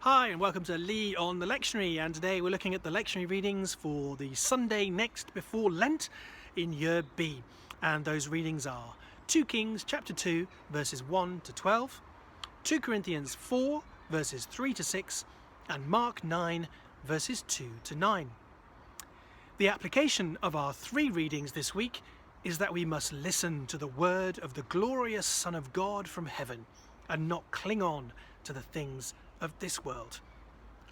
Hi and welcome to Lee on the Lectionary, and today we're looking at the lectionary readings for the Sunday next before Lent in Year B, and those readings are 2 Kings chapter 2 verses 1 to 12, 2 Corinthians 4 verses 3 to 6 and Mark 9 verses 2 to 9. The application of our 3 readings this week is that we must listen to the word of the glorious Son of God from heaven and not cling on to the things of this world.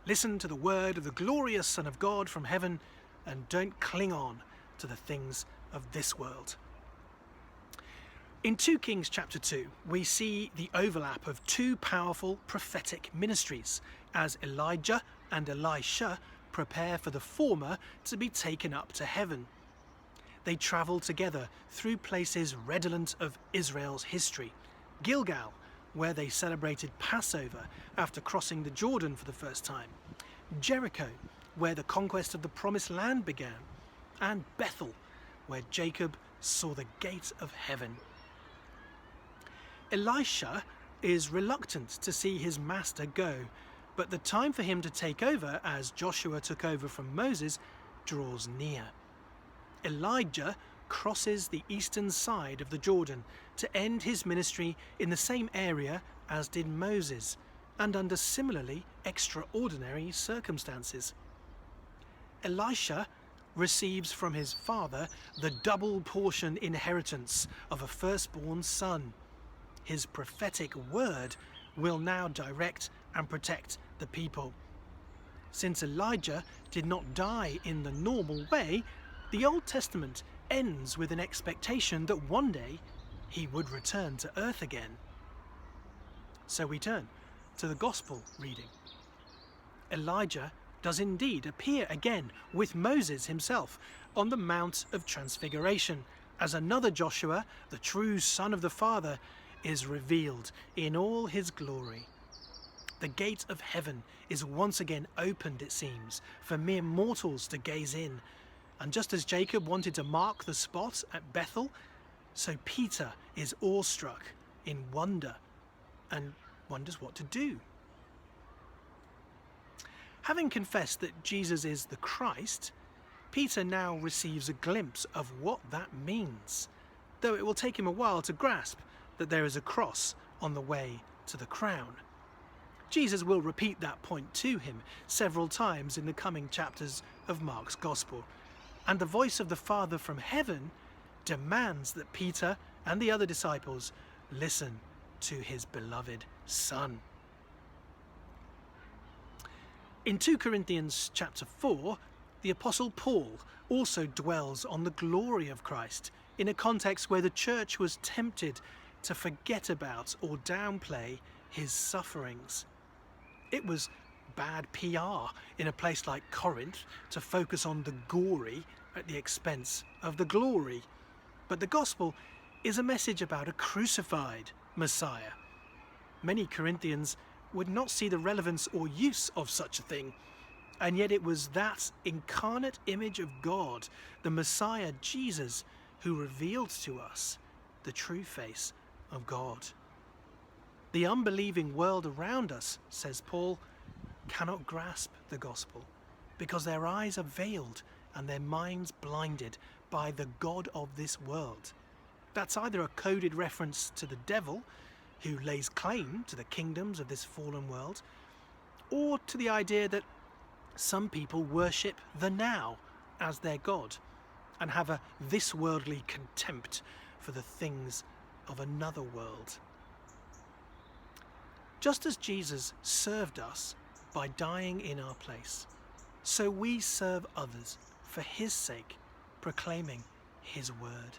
Listen to the word of the glorious Son of God from heaven and don't cling on to the things of this world. In 2 Kings chapter 2, we see the overlap of 2 powerful prophetic ministries as Elijah and Elisha prepare for the former to be taken up to heaven. They travel together through places redolent of Israel's history. Gilgal, where they celebrated Passover after crossing the Jordan for the first time, Jericho, where the conquest of the Promised Land began, and Bethel, where Jacob saw the gate of heaven. Elisha is reluctant to see his master go, but the time for him to take over, as Joshua took over from Moses, draws near. Elijah crosses the eastern side of the Jordan to end his ministry in the same area as did Moses, and under similarly extraordinary circumstances. Elisha receives from his father the double portion inheritance of a firstborn son. His prophetic word will now direct and protect the people. Since Elijah did not die in the normal way, the Old Testament ends with an expectation that one day he would return to earth again. So we turn to the Gospel reading. Elijah does indeed appear again with Moses himself on the Mount of Transfiguration, as another Joshua, the true son of the Father, is revealed in all his glory. The gate of heaven is once again opened, it seems, for mere mortals to gaze in. And just as Jacob wanted to mark the spot at Bethel, so Peter is awestruck in wonder and wonders what to do. Having confessed that Jesus is the Christ, Peter now receives a glimpse of what that means, though it will take him a while to grasp that there is a cross on the way to the crown. Jesus will repeat that point to him several times in the coming chapters of Mark's Gospel, and the voice of the Father from heaven demands that Peter and the other disciples listen to his beloved Son. In 2 Corinthians chapter 4, the Apostle Paul also dwells on the glory of Christ in a context where the church was tempted to forget about or downplay his sufferings. It was bad PR in a place like Corinth to focus on the gory at the expense of the glory. But the gospel is a message about a crucified Messiah. Many Corinthians would not see the relevance or use of such a thing, and yet it was that incarnate image of God, the Messiah Jesus, who revealed to us the true face of God. The unbelieving world around us, says Paul, cannot grasp the gospel because their eyes are veiled and their minds blinded by the God of this world. That's either a coded reference to the devil, who lays claim to the kingdoms of this fallen world, or to the idea that some people worship the now as their God and have a this-worldly contempt for the things of another world. Just as Jesus served us by dying in our place, so we serve others for his sake, proclaiming his word.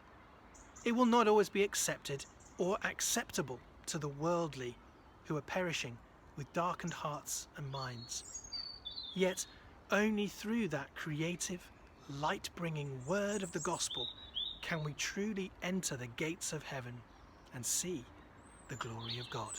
It will not always be accepted or acceptable to the worldly who are perishing with darkened hearts and minds. Yet only through that creative, light-bringing word of the gospel can we truly enter the gates of heaven and see the glory of God.